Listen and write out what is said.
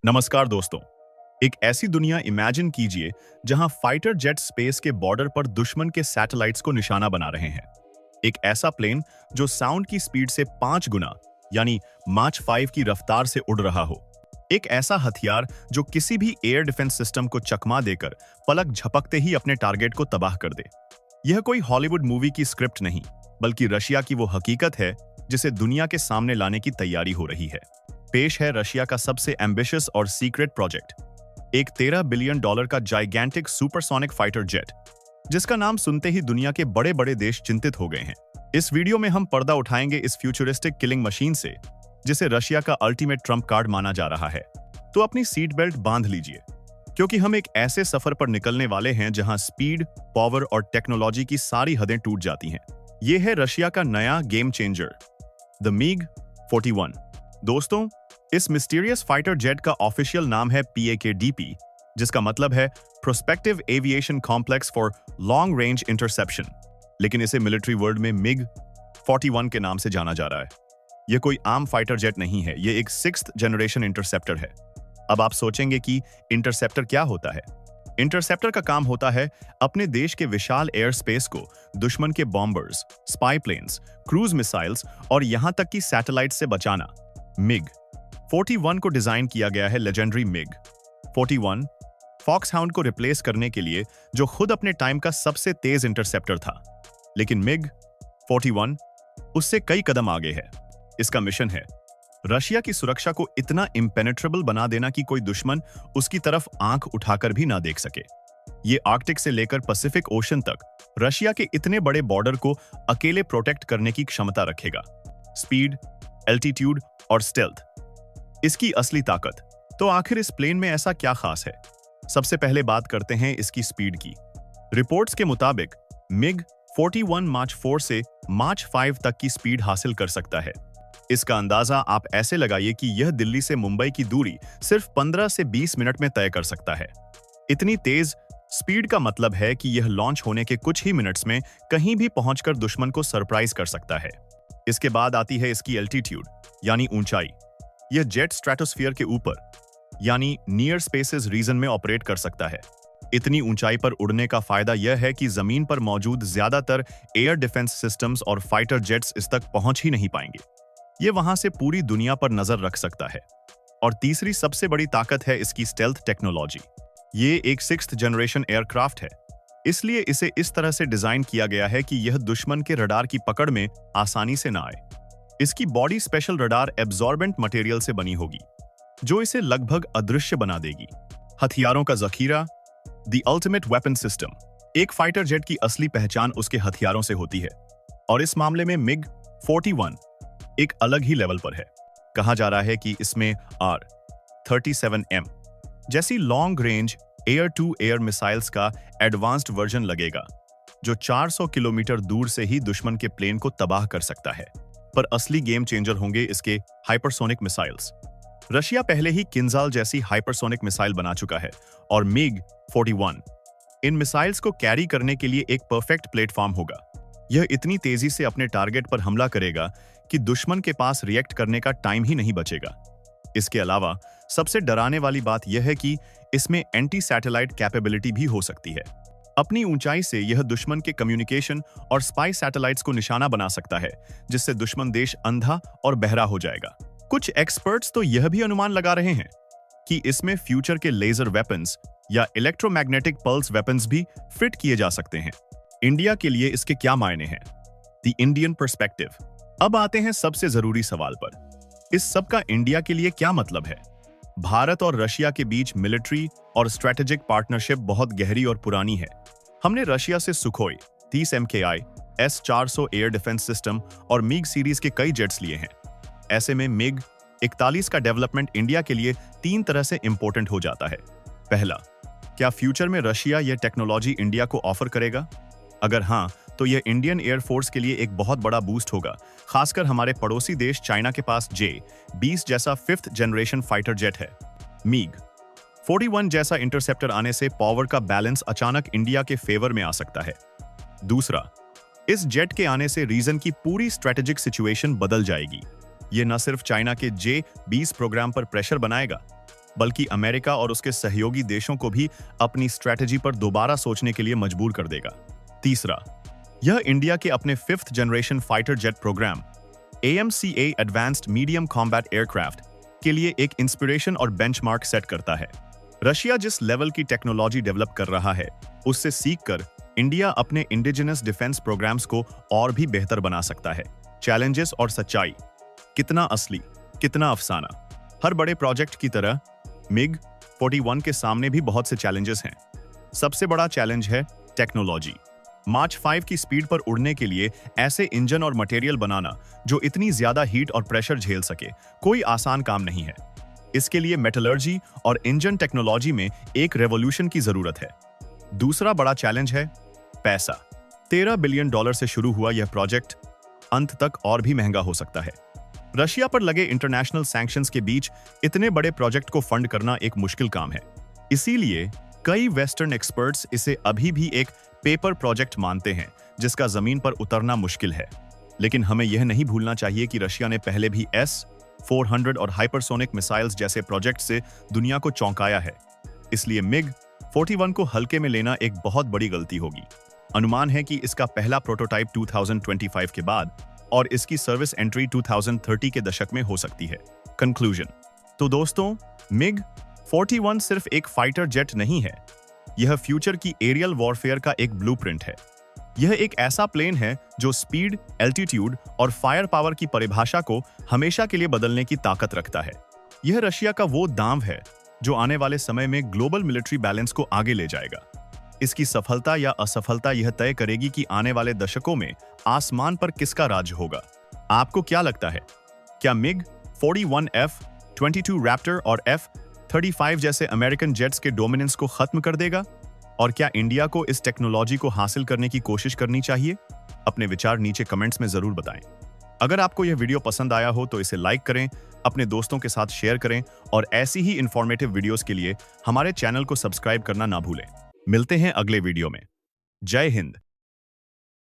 नमस्कार दोस्तों। एक ऐसी दुनिया इमेजिन कीजिए जहां फाइटर जेट स्पेस के बॉर्डर पर दुश्मन के सैटेलाइट्स को निशाना बना रहे हैं। एक ऐसा प्लेन जो साउंड की स्पीड से 5 गुना यानी माच 5 की रफ्तार से उड़ रहा हो। एक ऐसा हथियार जो किसी भी एयर डिफेंस सिस्टम को चकमा देकर पलक झपकते ही अपने टारगेट को तबाह कर दे। यह कोई हॉलीवुड मूवी की स्क्रिप्ट नहीं, बल्कि रशिया की वो हकीकत है जिसे दुनिया के सामने लाने की तैयारी हो रही है। पेश है रशिया का सबसे एम्बिशियस और सीक्रेट प्रोजेक्ट, एक $13 बिलियन का जाइगेंटिक सुपरसोनिक फाइटर जेट, जिसका नाम सुनते ही दुनिया के बड़े बड़े देश चिंतित हो गए हैं। इस वीडियो में हम पर्दा उठाएंगे इस फ्यूचरिस्टिक किलिंग मशीन से, जिसे रशिया का अल्टीमेट ट्रम्प कार्ड माना जा रहा है। तो अपनी सीट बेल्ट बांध लीजिए, क्योंकि हम एक ऐसे सफर पर निकलने वाले हैं जहां स्पीड, पावर और टेक्नोलॉजी की सारी हदें टूट जाती हैं। यह है रशिया का नया गेम चेंजर, द MiG-41। दोस्तों, इस मिस्टीरियस फाइटर जेट का ऑफिशियल नाम है PAKDP, जिसका मतलब है prospective aviation complex for long range interception, लेकिन इसे मिलिट्री वर्ल्ड में MiG-41 के नाम से जाना जा रहा है। यह कोई आम फाइटर जेट नहीं है, यह एक 6th जनरेशन इंटरसेप्टर है। अब आप सोचेंगे कि इंटरसेप्टर क्या होता है। इंटरसेप्टर का काम होता है अपने देश के विशाल एयर स्पेस को दुश्मन के bombers, spy planes, cruise missiles और यहां तक कि सैटेलाइट से बचाना। MiG-41 को डिजाइन किया गया है लेजेंडरी MiG-41 फॉक्सहाउंड को रिप्लेस करने के लिए, जो खुद अपने टाइम का सबसे तेज इंटरसेप्टर था। लेकिन MiG-41 उससे कई कदम आगे है। इसका मिशन है रशिया की सुरक्षा को इतना इम्पेनेट्रेबल बना देना कि कोई दुश्मन उसकी तरफ आंख उठाकर भी ना देख सके। ये आर्कटिक से लेकर पैसिफिक ओशन तक रशिया के इतने बड़े बॉर्डर को अकेले प्रोटेक्ट करने की क्षमता रखेगा। स्पीड, एल्टीट्यूड और स्टेल्थ, इसकी असली ताकत। तो आखिर इस प्लेन में ऐसा क्या खास है? सबसे पहले बात करते हैं इसकी स्पीड की। रिपोर्ट्स के मुताबिक MiG-41 माच 4 से माच 5 तक की स्पीड हासिल कर सकता है। इसका अंदाजा आप ऐसे लगाइए कि यह दिल्ली से मुंबई की दूरी सिर्फ 15 से 20 मिनट में तय कर सकता है। इतनी तेज स्पीड का मतलब है कि यह लॉन्च होने के कुछ ही मिनट्स में कहीं भी पहुंचकर दुश्मन को सरप्राइज कर सकता है। इसके बाद आती है इसकी एल्टीट्यूड यानी ऊंचाई। यह जेट स्ट्रेटोस्फीयर के ऊपर यानी नियर स्पेसेस रीजन में ऑपरेट कर सकता है। इतनी ऊंचाई पर उड़ने का फायदा यह है कि जमीन पर मौजूद ज्यादातर एयर डिफेंस सिस्टम्स और फाइटर जेट्स इस तक पहुंच ही नहीं पाएंगे। ये वहां से पूरी दुनिया पर नजर रख सकता है। और तीसरी सबसे बड़ी ताकत है इसकी स्टेल्थ टेक्नोलॉजी। ये एक 6th जनरेशन एयरक्राफ्ट है, इसलिए इसे इस तरह से डिजाइन किया गया है कि यह दुश्मन के रडार की पकड़ में आसानी से ना आए। इसकी body special radar absorbent material से बनी होगी, जो इसे लगभग अदृश्य बना देगी। हथियारों का जखीरा, द अल्टीमेट वेपन सिस्टम। एक फाइटर जेट की असली पहचान उसके हथियारों से होती है, और इस मामले में MiG-41 एक अलग ही लेवल पर है। कहा जा रहा है कि इसमें R-37M जैसी long range air to air missiles का एडवांस्ड वर्जन लगेगा, जो 400 किलोमीटर दूर से ही दुश्मन के प्लेन को तबाह कर सकता है। पर असली गेम चेंजर होंगे इसके हाइपरसोनिक मिसाइल्स। रशिया पहले ही किंजाल जैसी हाइपरसोनिक मिसाइल बना चुका है, और MiG-41 इन मिसाइल्स को कैरी करने के लिए एक परफेक्ट प्लेटफॉर्म होगा। यह इतनी तेजी से अपने टारगेट पर हमला करेगा कि दुश्मन के पास रिएक्ट करने का टाइम ही नहीं बचेगा। इसके अलावा सबसे डराने वाली बात यह है कि इसमें एंटी सैटेलाइट कैपेबिलिटी भी हो सकती है। अपनी ऊंचाई से यह दुश्मन के कम्युनिकेशन और स्पाई सैटेलाइट्स को निशाना बना सकता है, जिससे दुश्मन देश अंधा और बहरा हो जाएगा। कुछ एक्सपर्ट्स तो यह भी अनुमान लगा रहे हैं कि इसमें फ्यूचर के लेजर वेपन्स या इलेक्ट्रोमैग्नेटिक पल्स वेपन्स भी फिट किए जा सकते हैं। इंडिया के लिए इसके क्या मायने हैं? The Indian perspective. अब आते हैं सबसे जरूरी सवाल पर। इस सब का इंडिया के लिए क्या मतलब है? भारत और रशिया के बीच मिलिट्री और स्ट्रेटेजिक पार्टनरशिप बहुत गहरी और पुरानी है। हमने रशिया से Sukhoi 30 MKI S-400 air defence system और MiG सीरीज के कई जेट्स लिए हैं। ऐसे में MiG-41 का डेवलपमेंट इंडिया के लिए 3 तरह से इंपॉर्टेंट हो जाता है। पहला, क्या फ्यूचर में रशिया यह टेक्नोलॉजी इंडिया को ऑफर करेगा? अगर हाँ, तो यह इंडियन एयरफोर्स के लिए एक बहुत बड़ा बूस्ट होगा, खासकर हमारे पड़ोसी देश चाइना के पास J-20 जैसा 5th जनरेशन फाइटर जेट है। MiG-41 जैसा इंटरसेप्टर आने से पावर का बैलेंस अचानक इंडिया के फेवर में आ सकता है। दूसरा, इस जेट के आने से रीजन की पूरी स्ट्रेटेजिक सिचुएशन बदल जाएगी। ये न सिर्फ चाइना के J-20 प्रोग्राम पर प्रेशर बनाएगा, बल्कि अमेरिका और उसके सहयोगी देशों को भी अपनी स्ट्रैटेजी पर दोबारा सोचने के लिए मजबूर कर देगा। तीसरा, यह इंडिया के अपने 5th generation fighter jet programme AMCA advanced medium combat aircraft के लिए एक इंस्पिरेशन और बेंचमार्क सेट करता है। रशिया जिस लेवल की टेक्नोलॉजी डेवलप कर रहा है, उससे सीखकर इंडिया अपने इंडिजिनस डिफेंस प्रोग्राम्स को और भी बेहतर बना सकता है। चैलेंजेस और सच्चाई, कितना असली, कितना अफसाना। हर बड़े प्रोजेक्ट की तरह MiG-41 के सामने भी बहुत से चैलेंजेस हैं। सबसे बड़ा चैलेंज है टेक्नोलॉजी। मार्च 5 की स्पीड पर उड़ने के लिए ऐसे इंजन और मटेरियल बनाना जो इतनी ज्यादा हीट और प्रेशर झेल सके, कोई आसान काम नहीं है। इसके लिए मेटलर्जी और इंजन टेक्नोलॉजी में एक रेवोल्यूशन की जरूरत है। दूसरा बड़ा चैलेंज है पैसा। $13 बिलियन से शुरू हुआ यह प्रोजेक्ट अंत तक और भी महंगा हो सकता है। रशिया पर लगे इंटरनेशनल सैंक्शंस के बीच इतने बड़े प्रोजेक्ट को फंड करना एक मुश्किल काम है। इसीलिए कई वेस्टर्न एक्सपर्ट्स इसे अभी भी एक पेपर प्रोजेक्ट मानते हैं जिसका जमीन पर उतरना मुश्किल है। लेकिन हमें यह नहीं भूलना चाहिए कि रशिया ने पहले भी S-400 और हाइपरसोनिक मिसाइल्स जैसे प्रोजेक्ट से दुनिया को चौंकाया है। इसलिए MiG-41 को हल्के में लेना एक बहुत बड़ी गलती होगी। अनुमान है कि इसका पहला प्रोटोटाइप 2025 के बाद और इसकी सर्विस एंट्री 2030 के दशक में हो सकती है। कंक्लूजन, तो दोस्तों, MiG-41 सिर्फ एक फाइटर जेट नहीं है, यह फ्यूचर की एरियल वॉरफेयर का एक ब्लूप्रिंट है। यह एक ऐसा प्लेन है जो स्पीड, एल्टीट्यूड और फायर पावर की परिभाषा को हमेशा के लिए बदलने की ताकत रखता है। यह रशिया का वो दांव है जो आने वाले समय में ग्लोबल मिलिट्री बैलेंस को आगे ले जाएगा। इसकी सफलता या असफलता यह तय करेगी कि आने वाले दशकों में आसमान पर किसका राज होगा। आपको क्या लगता है? क्या MiG-41 F-22 रैप्टर और F-35 जैसे अमेरिकन जेट्स के डोमिनेंस को खत्म कर देगा? और क्या इंडिया को इस टेक्नोलॉजी को हासिल करने की कोशिश करनी चाहिए? अपने विचार नीचे कमेंट्स में जरूर बताएं। अगर आपको यह वीडियो पसंद आया हो तो इसे लाइक करें, अपने दोस्तों के साथ शेयर करें और ऐसी ही इंफॉर्मेटिव वीडियोस के लिए हमारे चैनल को सब्सक्राइब करना ना भूलें। मिलते हैं अगले वीडियो में। जय हिंद।